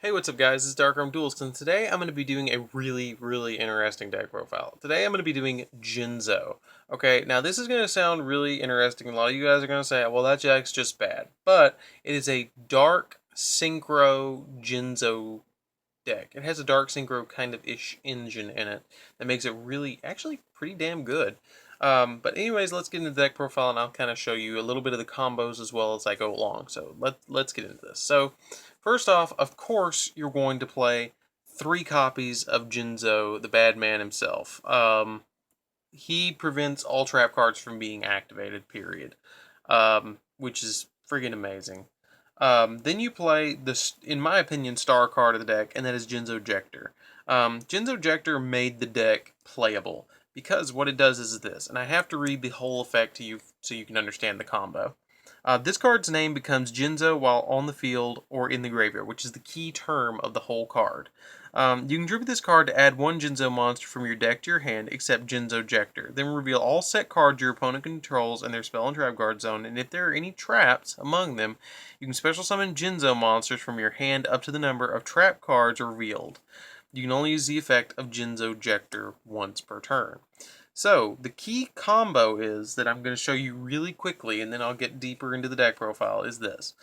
Hey, what's up guys, this is DarkArmedAlliance, and today I'm going to be doing a really interesting deck profile. Today I'm going to be doing Jinzo. Okay, now this is going to sound really interesting. A lot of you guys are going to say, well, that deck's just bad. But it is a Dark Synchro Jinzo deck. It has a Dark Synchro kind of ish engine in it that makes it really, actually pretty damn good. But anyways, let's get into the deck profile and I'll kind of show you a little bit of the combos as well as I go along. So let's get into this. So first off, of course, you're going to play 3 copies of Jinzo, the bad man himself. He prevents all trap cards from being activated, period. Which is friggin' amazing. Then you play this, in my opinion, star card of the deck, and that is Jinzo Jector. Jinzo Jector made the deck playable because what it does is this, and I have to read the whole effect to you so you can understand the combo. This card's name becomes Jinzo while on the field or in the graveyard, which is the key term of the whole card. You can tribute this card to add 1 Jinzo monster from your deck to your hand, except Jinzo Jector. Then reveal all set cards your opponent controls in their spell and trap guard zone, and if there are any traps among them, you can special summon Jinzo monsters from your hand up to the number of trap cards revealed. You can only use the effect of Jinzo Jector once per turn. So, the key combo is that I'm going to show you really quickly, and then I'll get deeper into the deck profile, is this.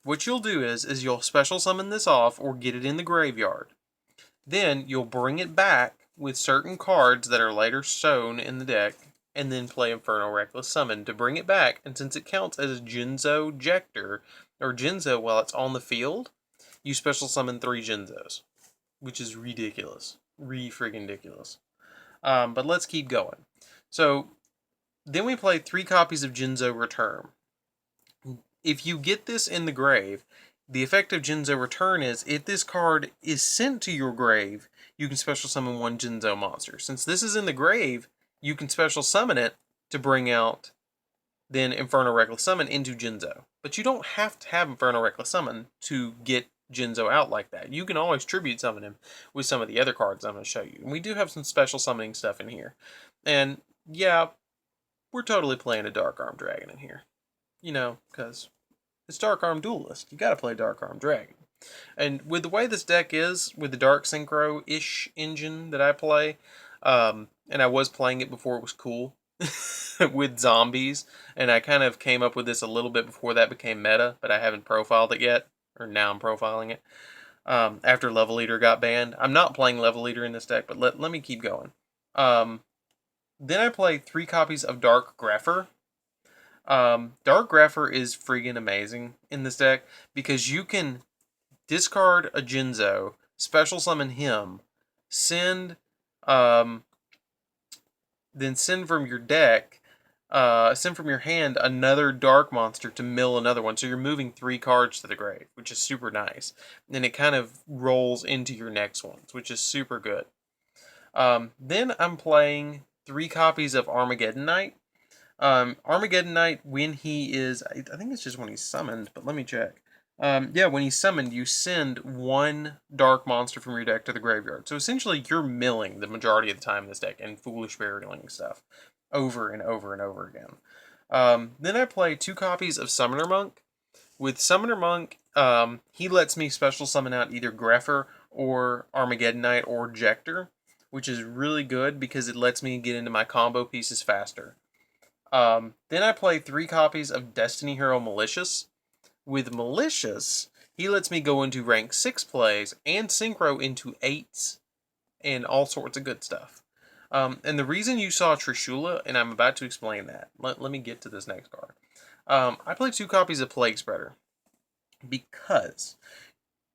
What you'll do is you'll special summon this off or get it in the graveyard. Then you'll bring it back with certain cards that are later shown in the deck, and then play Infernal Reckless Summon to bring it back, and since it counts as Jinzo Jector, or Jinzo while it's on the field, you special summon 3 Jinzos, which is ridiculous. Re-friggin' ridiculous. But let's keep going. So, then we play 3 copies of Jinzo Return. If you get this in the grave, the effect of Jinzo Return is, if this card is sent to your grave, you can special summon 1 Jinzo monster. Since this is in the grave, you can special summon it to bring out, then Infernal Reckless Summon into Jinzo. But you don't have to have Infernal Reckless Summon to get Jinzo out like that. You can always tribute summon him with some of the other cards I'm going to show you. And we do have some special summoning stuff in here. And yeah, we're totally playing a Dark Arm Dragon in here. You know, because it's Dark Arm Duelist. You gotta play Dark Arm Dragon. And with the way this deck is, with the Dark Synchro-ish engine that I play, and I was playing it before it was cool, with zombies, and I kind of came up with this a little bit before that became meta, but I haven't profiled it yet, or now I'm profiling it, after Level Leader got banned. I'm not playing Level Leader in this deck, but let me keep going. Then I play 3 copies of Dark Grepher. Dark Grepher is friggin' amazing in this deck because you can discard a Jinzo, special summon him, send, then send from your deck, send from your hand another dark monster to mill another one. So you're moving 3 cards to the grave, which is super nice. And it kind of rolls into your next ones, which is super good. Then I'm playing 3 copies of Armageddon Knight. Armageddon Knight, when he is, I think it's just when he's summoned, but let me check. Yeah, when he's summoned, you send 1 dark monster from your deck to the graveyard. So essentially, you're milling the majority of the time in this deck and foolish barreling stuff over and over and over again. Then I play 2 copies of Summoner Monk. With Summoner Monk, he lets me special summon out either Grepher or Armageddon Knight or Jector, which is really good because it lets me get into my combo pieces faster. Then I play 3 copies of Destiny Hero Malicious. With Malicious, he lets me go into rank 6 plays and synchro into 8s and all sorts of good stuff. And the reason you saw Trishula, and I'm about to explain that. Let me get to this next card. I play 2 copies of Plague Spreader because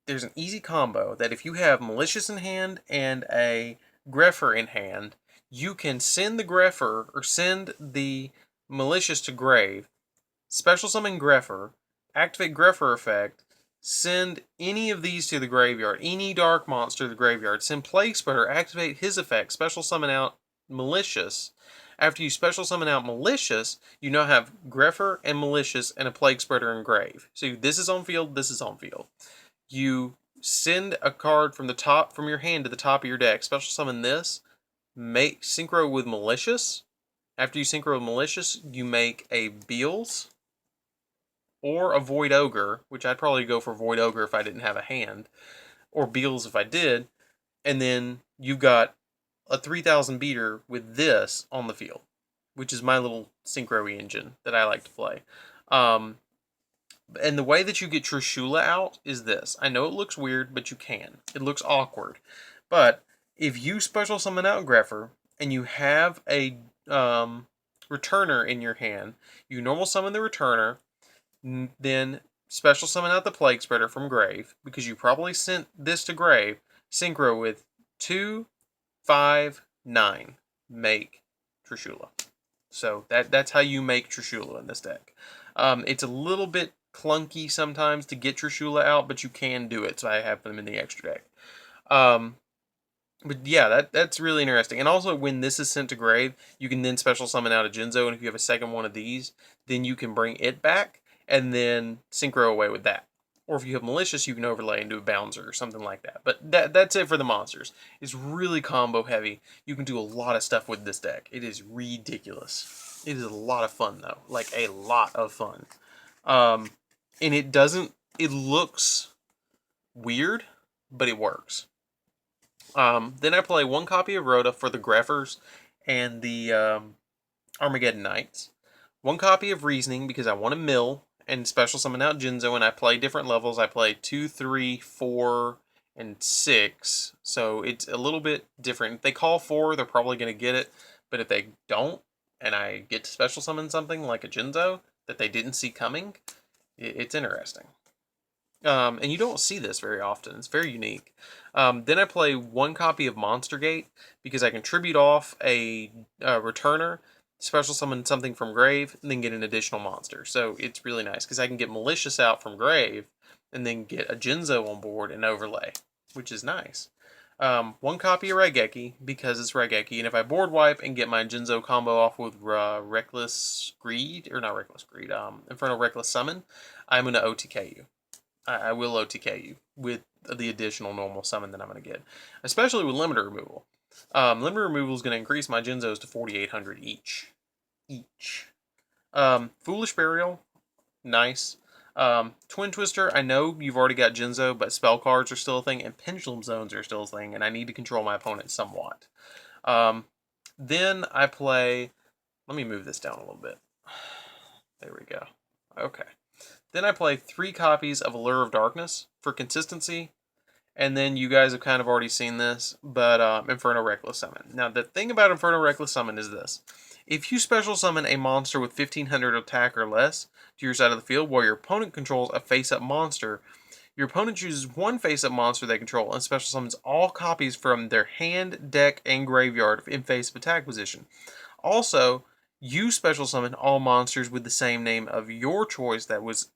there's an easy combo that if you have Malicious in hand and a Grepher in hand, you can send the Grepher or send the Malicious to grave, special summon Grepher, activate Grepher effect, send any of these to the graveyard, any dark monster to the graveyard, send Plague Spreader, activate his effect, special summon out Malicious. After you special summon out Malicious, you now have Grepher and Malicious and a Plague Spreader in grave. So this is on field, this is on field. You send a card from the top, from your hand to the top of your deck, special summon this, make synchro with Malicious. After you synchro with Malicious, you make a Beals or a Void Ogre, which I'd probably go for Void Ogre if I didn't have a hand, or Beals if I did, and then you've got a 3000 beater with this on the field, which is my little Synchro engine that I like to play. And the way that you get Trishula out is this. I know it looks weird, but you can. It looks awkward. But if you special summon out Grepher and you have a returner in your hand, you normal summon the returner, then special summon out the Plague Spreader from Grave, because you probably sent this to Grave, Synchro with 2, 5, 9. Make Trishula. So that's how you make Trishula in this deck. It's a little bit clunky sometimes to get Trishula out, but you can do it. So I have them in the extra deck. But yeah, that's really interesting. And also, when this is sent to Grave, you can then special summon out a Jinzo, and if you have a second one of these, then you can bring it back and then Synchro away with that. Or if you have Malicious, you can overlay and do a Bouncer or something like that. But that's it for the monsters. It's really combo heavy. You can do a lot of stuff with this deck. It is ridiculous. It is a lot of fun, though. Like, a lot of fun. And it looks weird, but it works. Then I play one copy of Rhoda for the Greffers and the Armageddon Knights. One copy of Reasoning because I want to mill and special summon out Jinzo, and I play different levels. I play 2, 3, 4, and 6. So it's a little bit different. If they call 4, they're probably going to get it. But if they don't, and I get to special summon something like a Jinzo that they didn't see coming, it's interesting. And you don't see this very often. It's very unique. Then I play one copy of Monster Gate because I can tribute off a returner, special summon something from Grave, and then get an additional monster. So it's really nice because I can get Malicious out from Grave and then get a Jinzo on board and overlay, which is nice. One copy of Raigeki because it's Raigeki, and if I board wipe and get my Jinzo combo off with Reckless Greed, or not Reckless Greed, Infernal Reckless Summon, I'm going to OTK you. I will OTK you with the additional normal summon that I'm going to get, especially with limiter removal. Limiter removal is going to increase my Jinzos to 4,800 each. Foolish Burial, nice. Twin Twister, I know you've already got Jinzo, but spell cards are still a thing, and Pendulum Zones are still a thing, and I need to control my opponent somewhat. Then I play... Let me move this down a little bit. There we go. Okay. Then I play 3 copies of Allure of Darkness for consistency. And then you guys have kind of already seen this, but Inferno Reckless Summon. Now, the thing about Inferno Reckless Summon is this. If you special summon a monster with 1500 attack or less to your side of the field while your opponent controls a face-up monster, your opponent chooses one face-up monster they control and special summons all copies from their hand, deck, and graveyard in face-up attack position. Also, you special summon all monsters with the same name of your choice that was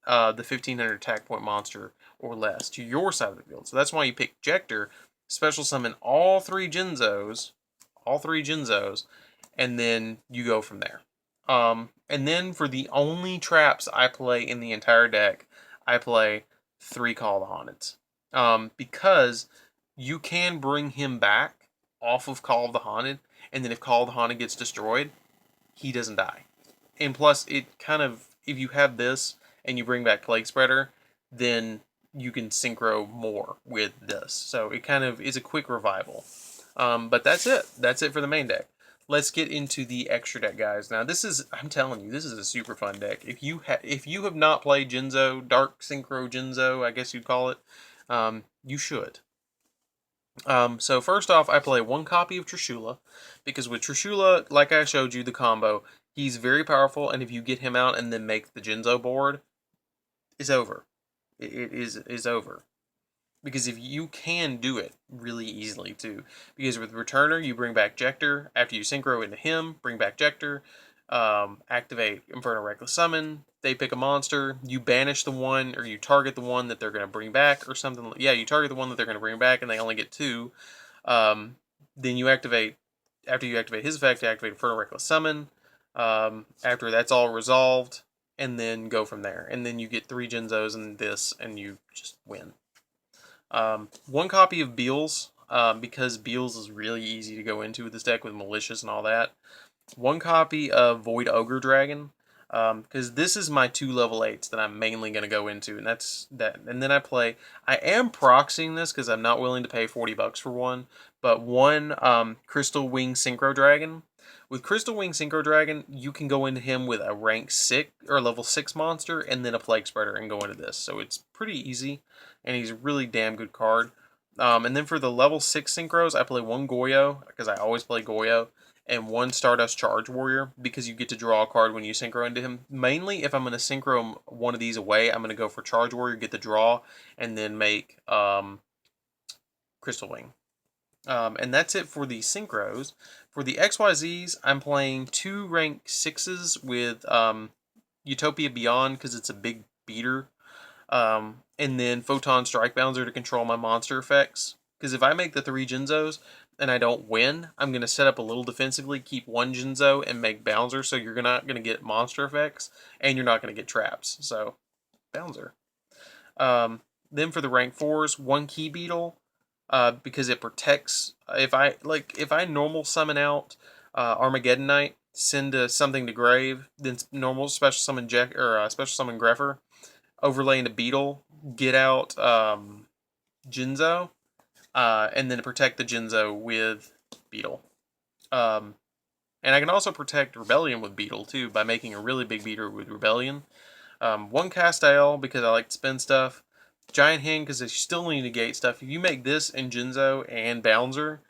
the 1500 attack point monster or less to your side of the field. So that's why you pick Jector, special summon all 3 Jinzos, and then you go from there. And then for the only traps I play in the entire deck, I play 3 Call of the Haunteds. Because you can bring him back off of Call of the Haunted, and then if Call of the Haunted gets destroyed, he doesn't die. And plus, it kind of, if you have this, and you bring back Plague Spreader, then you can synchro more with this. So it kind of is a quick revival. But that's it. That's it for the main deck. Let's get into the extra deck, guys. Now, this is, I'm telling you, this is a super fun deck. If you have not played Jinzo, Dark Synchro Jinzo, I guess you'd call it, you should. So first off, I play 1 copy of Trishula, because with Trishula, like I showed you the combo, he's very powerful, and if you get him out and then make the Jinzo board, it's over. It is over. Because if you can do it really easily too. Because with Returner, you bring back Jector. After you synchro into him, bring back Jector. Activate Inferno Reckless Summon. They pick a monster. You banish the one, or you target the one that they're going to bring back, or something. Yeah, you target the one that they're going to bring back, and they only get 2. Then you activate, after you activate his effect, you activate Inferno Reckless Summon. After that's all resolved, and then go from there. And then you get 3 Jinzos and this, and you just win. 1 copy of Beals, because Beals is really easy to go into with this deck with Malicious and all that. 1 copy of Void Ogre Dragon. Because this is my 2 level 8s that I'm mainly going to go into, and that's that. And then I am proxying this because I'm not willing to pay $40 for one, but one Crystal Wing Synchro Dragon. With Crystal Wing Synchro Dragon, you can go into him with a rank 6 or level 6 monster and then a Plague Spreader and go into this. So it's pretty easy, and he's a really damn good card. And then for the level 6 synchros, I play one Goyo, because I always play Goyo, and one Stardust Charge Warrior, because you get to draw a card when you synchro into him. Mainly, if I'm going to synchro one of these away, I'm going to go for Charge Warrior, get the draw, and then make Crystal Wing. And that's it for the synchros. For the XYZs, I'm playing 2 rank 6s with Utopia Beyond, because it's a big beater. And then Photon Strike Bouncer to control my monster effects. Because if I make the 3 Jinzos and I don't win, I'm going to set up a little defensively, keep 1 Jinzo, and make Bouncer, so you're not going to get monster effects, and you're not going to get traps. So, Bouncer. Then for the rank 4s, 1 Key Beetle, because it protects. If I normal summon out Armageddon Knight, send something to grave, then normal special summon special summon Greffer, overlay into Beetle, get out Jinzo, and then protect the Jinzo with Beetle. And I can also protect Rebellion with Beetle too by making a really big beater with Rebellion. 1 Castael because I like to spin stuff. Giant Hand because they still need to negate stuff. If you make this and Jinzo and Bouncer,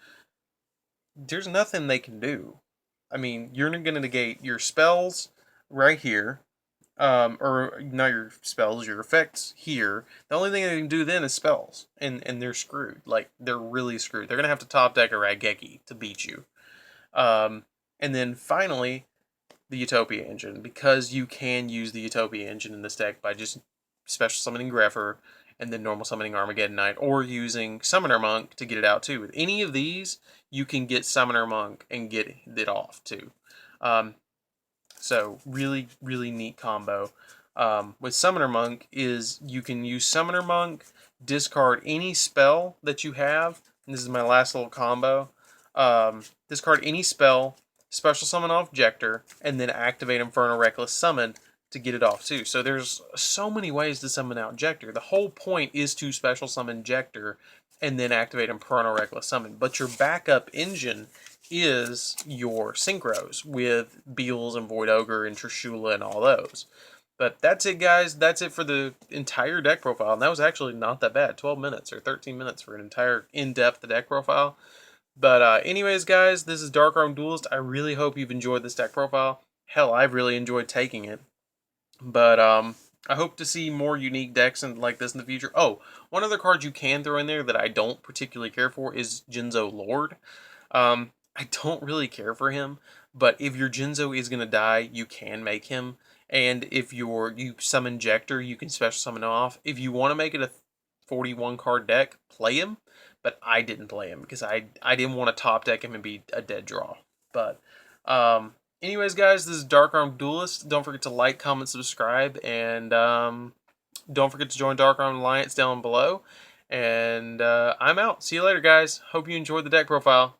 there's nothing they can do. I mean, you're going to negate your spells right here. Or not your spells, your effects here. The only thing they can do then is spells, and they're screwed. Like, they're really screwed. They're gonna have to top deck a Raigeki to beat you. And then finally, the Utopia engine, because you can use the Utopia engine in this deck by just special summoning Greffer and then normal summoning Armageddon Knight, or using Summoner Monk to get it out too. With any of these, you can get Summoner Monk and get it off too. So really, really neat combo. With Summoner Monk is you can use Summoner Monk, discard any spell that you have. And this is my last little combo. Discard any spell, special summon off Jector, and then activate Infernal Reckless Summon to get it off too. So there's so many ways to summon out Jector. The whole point is to special summon Jector and then activate Infernal Reckless Summon. But your backup engine is your synchros with Beals and Void Ogre and Trishula and all those. But that's it, guys. That's it for the entire deck profile. And that was actually not that bad. 12 minutes or 13 minutes for an entire in-depth deck profile. But anyways, guys, this is DarkArmedAlliance. I really hope you've enjoyed this deck profile. Hell, I've really enjoyed taking it. But I hope to see more unique decks like this in the future. Oh, one other card you can throw in there that I don't particularly care for is Jinzo Lord. I don't really care for him, but if your Jinzo is going to die, you can make him. And if you summon Jector, you can special summon him off. If you want to make it a 41 card deck, play him. But I didn't play him because I didn't want to top deck him and be a dead draw. But anyways, guys, this is DarkArmedAlliance. Don't forget to like, comment, subscribe, and don't forget to join DarkArmedAlliance down below. And I'm out. See you later, guys. Hope you enjoyed the deck profile.